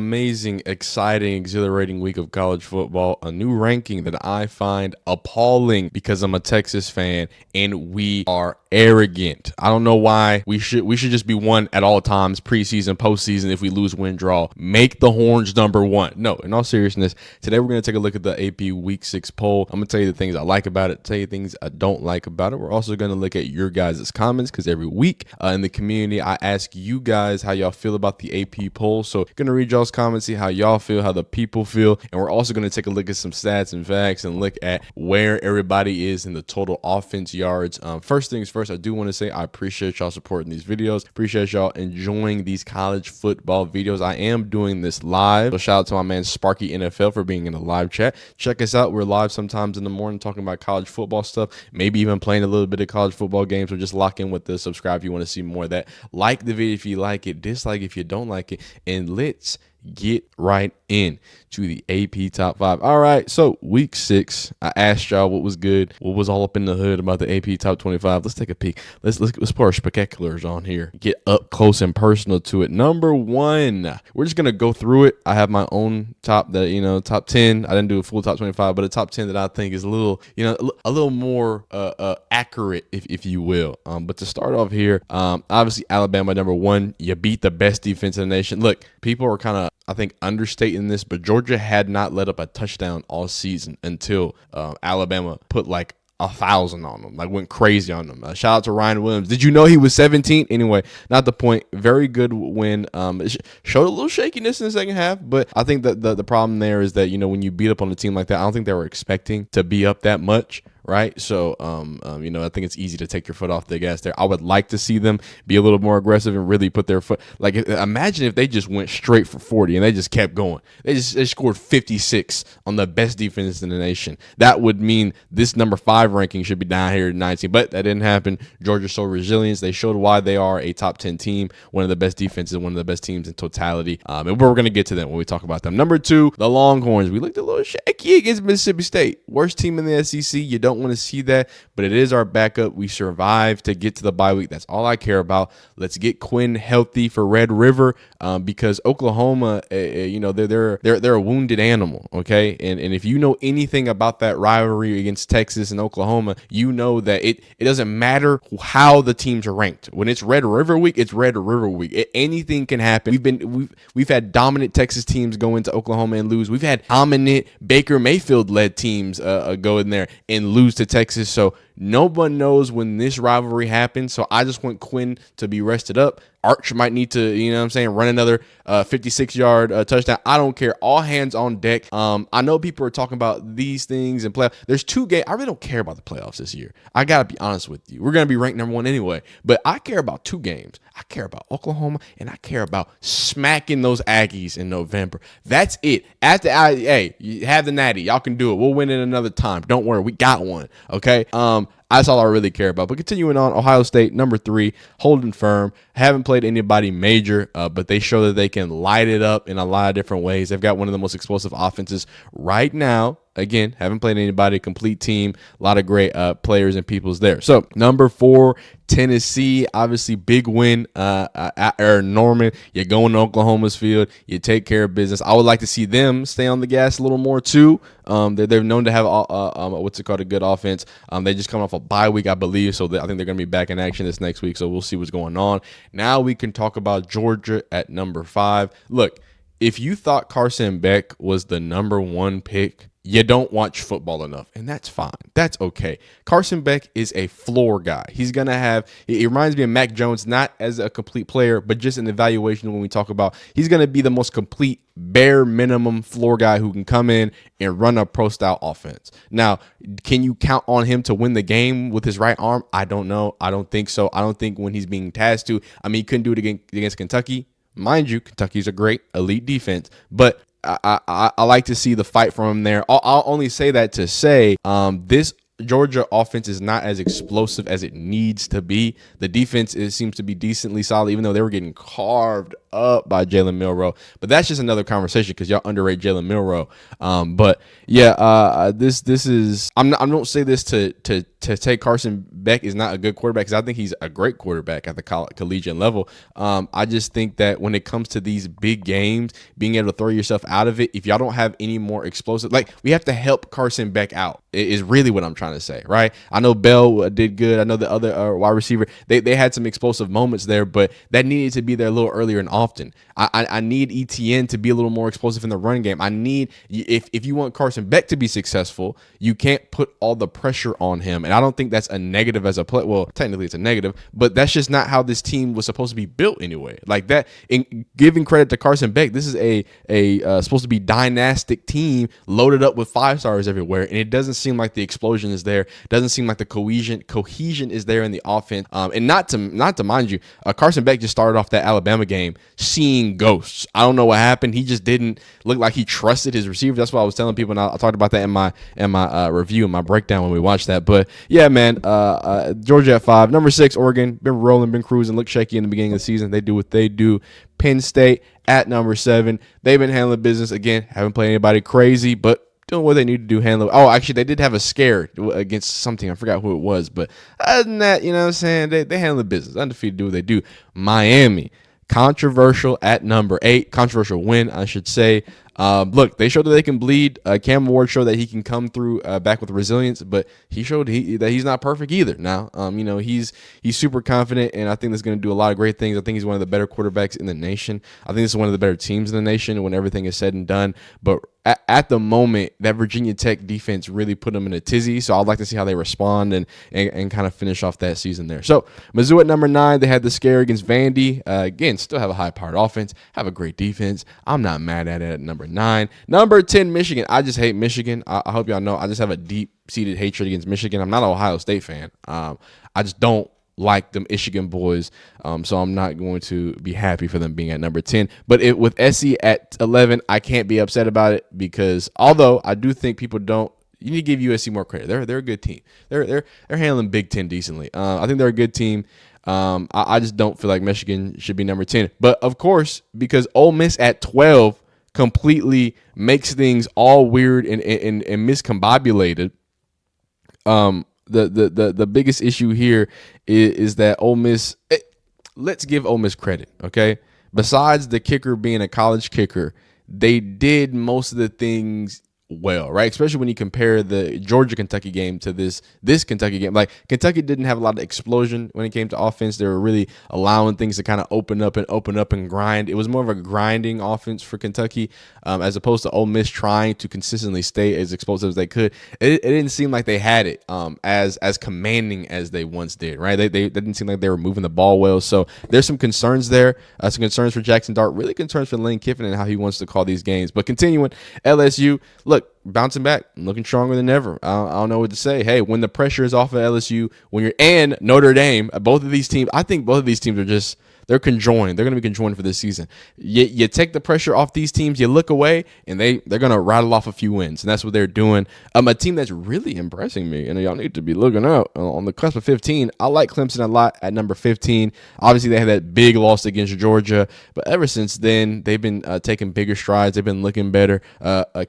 amazing, exciting, exhilarating week of college football. A new ranking that I find appalling because I'm a Texas fan and we are arrogant. I don't know why. We should just be one at all times, preseason, postseason. If we lose, win, draw, make the Horns number one. No, in all seriousness, today we're going to take a look at the AP Week 6 poll. I'm going to tell you the things I like about it, tell you things I don't like about it. We're also going to look at your guys' comments because every week in the community, I ask you guys how y'all feel about the AP poll. So going to read y'all's comments, see how y'all feel, how the people feel, and we're also going to take a look at some stats and facts and look at where everybody is in the total offense yards. First things first, I do want to say I appreciate y'all supporting these videos. Appreciate y'all enjoying these college football videos. I am doing this live. So shout out to my man Sparky NFL for being in the live chat. Check us out. We're live sometimes in the morning talking about college football stuff, maybe even playing a little bit of college football games. So just lock in with the subscribe if you want to see more of that. Like the video if you like it, dislike if you don't like it, and let's get right in to the AP top 5. All right, so week 6, I asked y'all what was good, what was all up in the hood about the AP top 25. Let's take a peek. Let's put our spectaculars on here, get up close and personal to it. Number 1, we're just gonna go through it. I have my own top top 10. I didn't do a full top 25, but a top 10 that I think is a little more accurate, if you will. But to start off here, obviously Alabama number 1. You beat the best defense in the nation. Look, people are kind of, I think, understating this, but Georgia had not let up a touchdown all season until Alabama put like 1,000 on them, like went crazy on them. Shout out to Ryan Williams. Did you know he was 17? Anyway, not the point. Very good win. It showed a little shakiness in the second half, but I think that the problem there is that, when you beat up on a team like that, I don't think they were expecting to be up that much. Right. So, I think it's easy to take your foot off the gas there. I would like to see them be a little more aggressive and really put their foot. Like, imagine if they just went straight for 40 and they just kept going. They scored 56 on the best defense in the nation. That would mean this number 5 ranking should be down here at 19, but that didn't happen. Georgia showed resilience. They showed why they are a top 10 team, one of the best defenses, one of the best teams in totality. And we're going to get to them when we talk about them. Number 2, the Longhorns. We looked a little shaky against Mississippi State. Worst team in the SEC. You don't want to see that, but it is our backup. We survived to get to the bye week. That's all I care about. Let's get Quinn healthy for Red River, because Oklahoma, they're a wounded animal. Okay, and if you know anything about that rivalry against Texas and Oklahoma, you know that it doesn't matter how the teams are ranked. When it's Red River week, it's Red River week. Anything can happen. We've had dominant Texas teams go into Oklahoma and lose. We've had dominant Baker Mayfield led teams go in there and lose to Texas. So no one knows when this rivalry happens. So I just want Quinn to be rested up. Arch might need to, run another 56-yard touchdown. I don't care. All hands on deck. I know people are talking about these things and playoffs. There's 2 games. I really don't care about the playoffs this year. I got to be honest with you. We're going to be ranked number 1 anyway. But I care about 2 games. I care about Oklahoma, and I care about smacking those Aggies in November. That's it. Hey, you have the natty. Y'all can do it. We'll win it another time. Don't worry. We got one. Okay? That's all I really care about. But continuing on, Ohio State, number 3, holding firm. Haven't played anybody major, but they show that they can light it up in a lot of different ways. They've got one of the most explosive offenses right now. Again, haven't played anybody, complete team, a lot of great players and peoples there. So, number 4, Tennessee, obviously big win at Norman. You're going to Oklahoma's field. You take care of business. I would like to see them stay on the gas a little more too. They're known to have a good offense. They just come off a bye week, I believe, so I think they're going to be back in action this next week. So we'll see what's going on. Now we can talk about Georgia at number 5. Look, if you thought Carson Beck was the number 1 pick, you don't watch football enough, and that's fine. That's okay. Carson Beck is a floor guy. He's going to have – it reminds me of Mac Jones, not as a complete player, but just an evaluation when we talk about – he's going to be the most complete, bare minimum floor guy who can come in and run a pro-style offense. Now, can you count on him to win the game with his right arm? I don't know. I don't think so. I don't think when he's being tasked to – he couldn't do it against Kentucky. Mind you, Kentucky's a great elite defense, but – I like to see the fight from him there. I'll only say that to say this Georgia offense is not as explosive as it needs to be. The defense seems to be decently solid, even though they were getting carved up by Jalen Milroe. But that's just another conversation because y'all underrate Jalen Milroe. But yeah, this is I don't say this to take Carson Beck is not a good quarterback, because I think he's a great quarterback at the collegiate level. I just think that when it comes to these big games, being able to throw yourself out of it, if y'all don't have any more explosive, like, we have to help Carson Beck out is really what I'm trying to say, right? I know Bell did good. I know the other wide receiver, they had some explosive moments there, but that needed to be there a little earlier and often. I need ETN to be a little more explosive in the run game. I need, if you want Carson Beck to be successful, you can't put all the pressure on him. And I don't think that's a negative as a play. Well, technically it's a negative, but that's just not how this team was supposed to be built anyway. Like that, in giving credit to Carson Beck, this is a supposed to be dynastic team loaded up with 5-stars everywhere, and it doesn't seem like the explosion is there. It doesn't seem like the cohesion is there in the offense. And not to mind you, Carson Beck just started off that Alabama game seeing ghosts. I don't know what happened. He just didn't look like he trusted his receivers. That's what I was telling people, and I talked about that in my review, in my breakdown when we watched that. But yeah, man, Georgia at 5. Number 6, Oregon, been rolling, been cruising, looked shaky in the beginning of the season. They do what they do. Penn State at number 7. They've been handling business again. Haven't played anybody crazy, but doing what they need to do, handle. Oh, actually, they did have a scare against something. I forgot who it was, but other than that, you know what I'm saying? They handle the business. Undefeated, do what they do. Miami, controversial at number 8. Controversial win, I should say. Look, they showed that they can bleed. Cam Ward showed that he can come through back with resilience, but he showed that he's not perfect either. Now, he's super confident, and I think that's going to do a lot of great things. I think he's one of the better quarterbacks in the nation. I think this is one of the better teams in the nation when everything is said and done. But at the moment, that Virginia Tech defense really put them in a tizzy. So I'd like to see how they respond and kind of finish off that season there. So Mizzou at number 9, they had the scare against Vandy. Again, still have a high-powered offense, have a great defense. I'm not mad at it at number 9. Number 10, Michigan. I just hate Michigan. I hope y'all know I just have a deep-seated hatred against Michigan. I'm not an Ohio State fan. I just don't like them Michigan boys, so I'm not going to be happy for them being at number 10. But with SC at 11, I can't be upset about it, because although I do think people don't, you need to give USC more credit. They're a good team. They're handling Big Ten decently. I think they're a good team. I just don't feel like Michigan should be number 10. But of course, because Ole Miss at 12 completely makes things all weird and miscombobulated. The biggest issue here is that Ole Miss. Let's give Ole Miss credit, okay? Besides the kicker being a college kicker, they did most of the things well, right? Especially when you compare the Georgia-Kentucky game to this Kentucky game. Like, Kentucky didn't have a lot of explosion when it came to offense. They were really allowing things to kind of open up and grind. It was more of a grinding offense for Kentucky, as opposed to Ole Miss trying to consistently stay as explosive as they could. It didn't seem like they had it as commanding as they once did, right? They didn't seem like they were moving the ball well. So there's some concerns there. Some concerns for Jackson Dart, really concerns for Lane Kiffin and how he wants to call these games. But continuing, LSU, look, bouncing back, looking stronger than ever. I don't know what to say. Hey, when the pressure is off of LSU, and Notre Dame, both of these teams, I think both of these teams are just, they're conjoined. They're going to be conjoined for this season. You take the pressure off these teams, you look away, and they're going to rattle off a few wins, and that's what they're doing. A team that's really impressing me, and y'all need to be looking out on the cusp of 15. I like Clemson a lot at number 15. Obviously, they had that big loss against Georgia, but ever since then, they've been taking bigger strides. They've been looking better.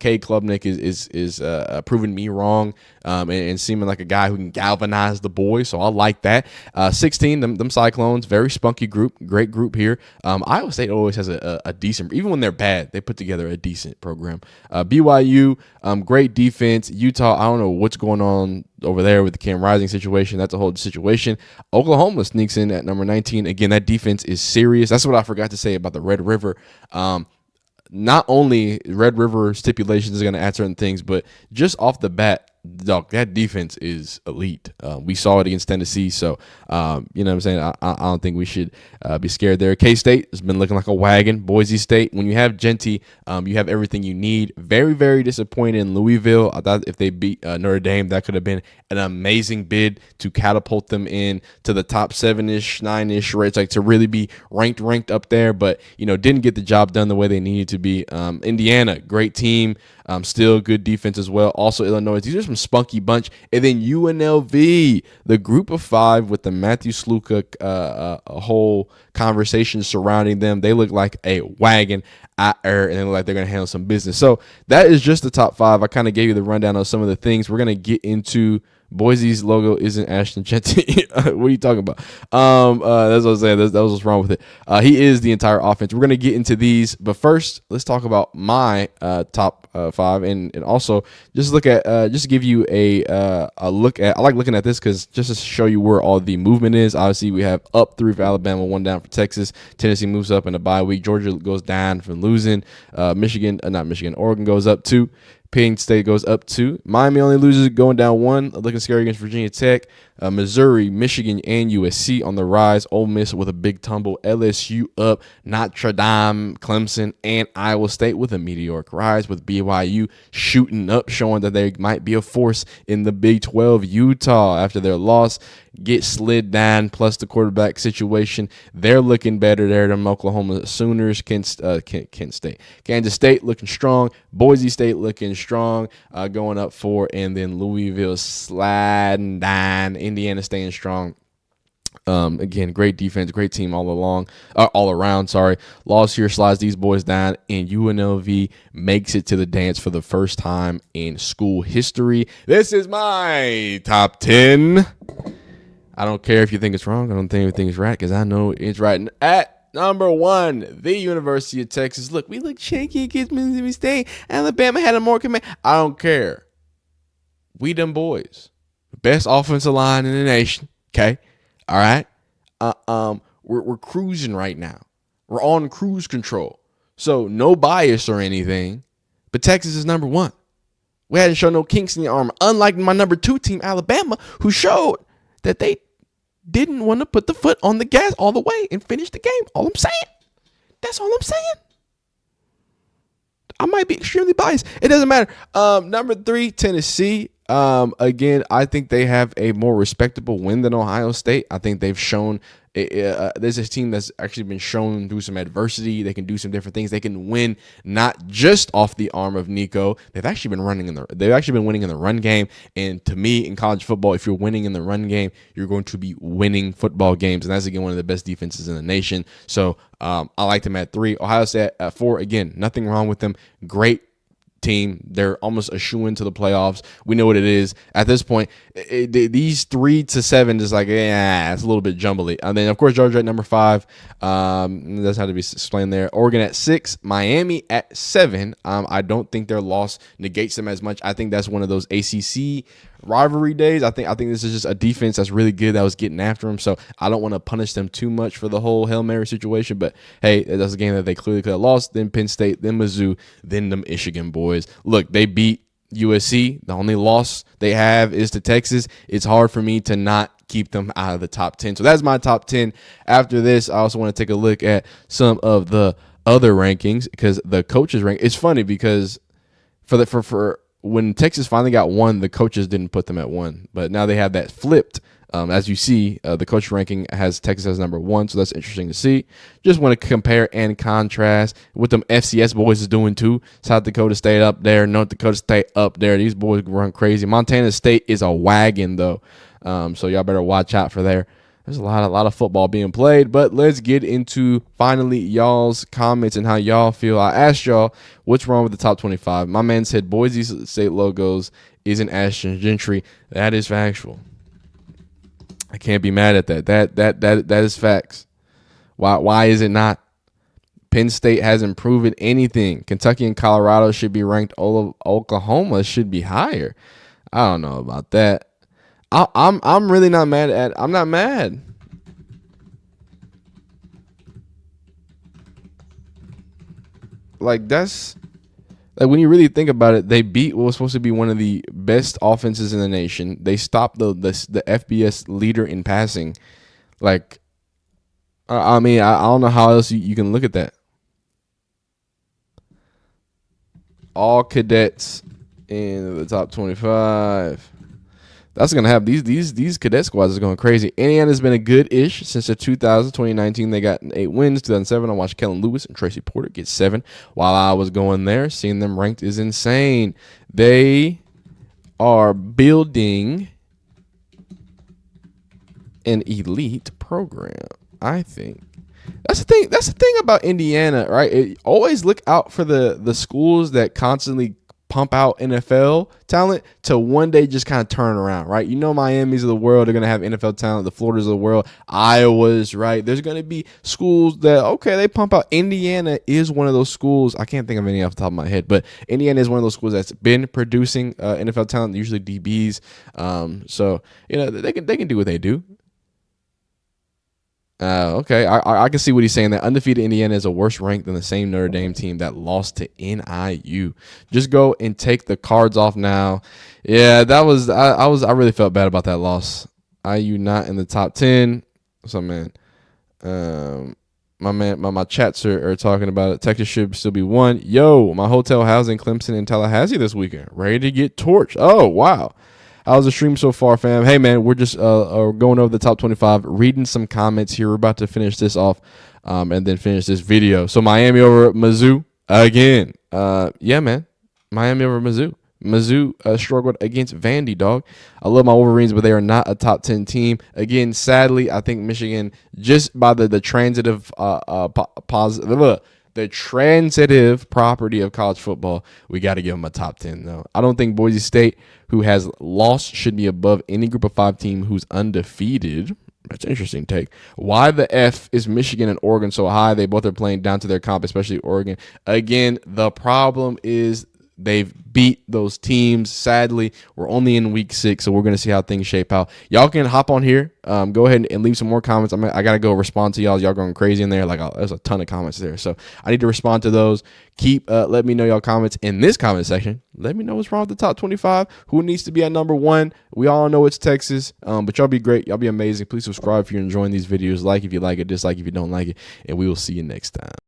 Cade Klubnik is proving me wrong and seeming like a guy who can galvanize the boys, so I like that. 16, them Cyclones, very spunky group. Great group here. Iowa State always has a decent, even when they're bad, they put together a decent program. BYU, great defense. Utah, I don't know what's going on over there with the Cam Rising situation. That's a whole situation. Oklahoma sneaks in at number 19. Again, that defense is serious. That's what I forgot to say about the Red River. Not only Red River stipulations are going to add certain things, but just off the bat, dog, that defense is elite. We saw it against Tennessee, so you know what I'm saying? I don't think we should be scared there. K-State has been looking like a wagon. Boise State, when you have Genty, you have everything you need. Very, very disappointed in Louisville. I thought if they beat Notre Dame, that could have been an amazing bid to catapult them in to the top 7-ish, 9-ish rates, like to really be ranked up there, but didn't get the job done the way they needed to be. Indiana, great team. Still good defense as well. Also Illinois. These are some spunky bunch. And then UNLV, the group of 5 with the Matthew Sluka a whole conversation surrounding them. They look like a wagon and they look like they're going to handle some business. So that is just the top 5. I kind of gave you the rundown of some of the things. We're going to get into Boise's logo isn't Ashton Jeanty. What are you talking about? That's what I'm saying. That was what's wrong with it. He is the entire offense. We're gonna get into these, but first, let's talk about my top 5, and also just look at just to give you a look at. I like looking at this because just to show you where all the movement is. Obviously, we have up 3 for Alabama, 1 down for Texas. Tennessee moves up in the bye week. Georgia goes down from losing. Oregon goes up 2. Penn State goes up 2. Miami only loses, going down 1. Looking scary against Virginia Tech. Missouri, Michigan, and USC on the rise. Ole Miss with a big tumble. LSU up. Notre Dame, Clemson, and Iowa State with a meteoric rise, with BYU shooting up, showing that they might be a force in the Big 12. Utah, after their loss, get slid down, plus the quarterback situation. They're looking better there than Oklahoma Sooners. Kansas State looking strong. Boise State looking strong, going up 4. And then Louisville sliding down. Indiana staying strong. Again, great defense, great team all around. Sorry, loss here slides these boys down, and UNLV makes it to the dance for the first time in school history. This is my top 10. I don't care if you think it's wrong. I don't think everything is right because I know it's right. At number 1, the University of Texas. Look, we look shaky against Mississippi State. Alabama had a more command. I don't care. We them boys. Best offensive line in the nation. Okay. All right. We're cruising right now. We're on cruise control. So no bias or anything, but Texas is number 1. We hadn't shown no kinks in the armor, unlike my number 2 team, Alabama, who showed that they didn't want to put the foot on the gas all the way and finish the game. All I'm saying. That's all I'm saying. I might be extremely biased. It doesn't matter. Number 3, Tennessee. Again, I think they have a more respectable win than Ohio State. I think they've shown there's a team that's actually been shown through some adversity. They can do some different things. They can win not just off the arm of Nico. They've actually been winning in the run game. And to me, in college football, if you're winning in the run game, you're going to be winning football games. And that's again one of the best defenses in the nation. So I like them at 3. Ohio State at 4. Again, nothing wrong with them. Great team. They're almost a shoe-in to the playoffs. We know what it is at this point. These 3 to 7 is like, it's a little bit jumbly. And then of course Georgia at number 5. That's how to be explained there. Oregon at 6. Miami at 7. I don't think their loss negates them as much. I think that's one of those ACC rivalry days. I think this is just a defense that's really good that was getting after them. So I don't want to punish them too much for the whole Hail Mary situation. But hey, that's a game that they clearly could have lost. Then Penn State, then Mizzou, then the Michigan boys. Look, they beat USC. The only loss they have is to Texas. It's hard for me to not keep them out of the top 10. So that's my top 10. After this, I also want to take a look at some of the other rankings because the coaches rank. It's funny because for when Texas finally got 1, the coaches didn't put them at 1, but now they have that flipped. As you see, the coach ranking has Texas as number 1, so that's interesting to see. Just want to compare and contrast what them FCS boys is doing too. South Dakota State up there, North Dakota State up there. These boys run crazy. Montana State is a wagon though, so y'all better watch out for there. There's a lot of football being played, but let's get into finally y'all's comments and how y'all feel. I asked y'all what's wrong with the top 25. My man said Boise State logos isn't Ashton Gentry. That is factual. I can't be mad at that. That is facts. Why is it not? Penn State hasn't proven anything. Kentucky and Colorado should be ranked. Oklahoma should be higher. I don't know about that. I'm really not mad at. I'm not mad. Like that's like when you really think about it, they beat what was supposed to be one of the best offenses in the nation. They stopped the FBS leader in passing. Like, I mean, I don't know how else you can look at that. All cadets in the top 25. That's gonna have these cadet squads is going crazy. Indiana's been a good-ish since the 2019. They got 8 wins. 2007, I watched Kellen Lewis and Tracy Porter get 7. While I was going there, seeing them ranked is insane. They are building an elite program, I think. That's the thing. That's the thing about Indiana, right? Always look out for the schools that constantly pump out NFL talent to one day just kind of turn around, right? You know, Miami's of the world are going to have NFL talent. The Floridas of the world, Iowa's, right? There's going to be schools that, okay, they pump out. Indiana is one of those schools. I can't think of any off the top of my head, but Indiana is one of those schools that's been producing NFL talent, usually DBs. So, you know, they can do what they do. Okay, I can see what he's saying. That undefeated Indiana is a worse rank than the same Notre Dame team that lost to NIU. Just go and take the cards off now. Yeah, that was I really felt bad about that loss. IU not in the top 10. So man, my chats are talking about it. Texas should still be 1. Yo, my hotel housing Clemson and Tallahassee this weekend. Ready to get torched. Oh wow. How's the stream so far, fam? Hey, man, we're just going over the top 25, reading some comments here. We're about to finish this off and then finish this video. So Miami over Mizzou again. Yeah, man. Miami over Mizzou. Mizzou struggled against Vandy, dog. I love my Wolverines, but they are not a top 10 team. Again, sadly, I think Michigan, just by the transitive the transitive property of college football, we got to give them a top 10, though. I don't think Boise State, who has lost, should be above any group of 5 team who's undefeated. That's an interesting take. Why the F is Michigan and Oregon so high? They both are playing down to their comp, especially Oregon. Again, the problem is they've beat those teams. Sadly, we're only in week 6, so we're going to see how things shape out. Y'all can hop on here. Go ahead and leave some more comments. I got to go respond to y'all. Y'all going crazy in there. There's a ton of comments there. So I need to respond to those. Let me know y'all comments in this comment section. Let me know what's wrong with the top 25. Who needs to be at number 1? We all know it's Texas, but y'all be great. Y'all be amazing. Please subscribe if you're enjoying these videos. Like if you like it, dislike if you don't like it, and we will see you next time.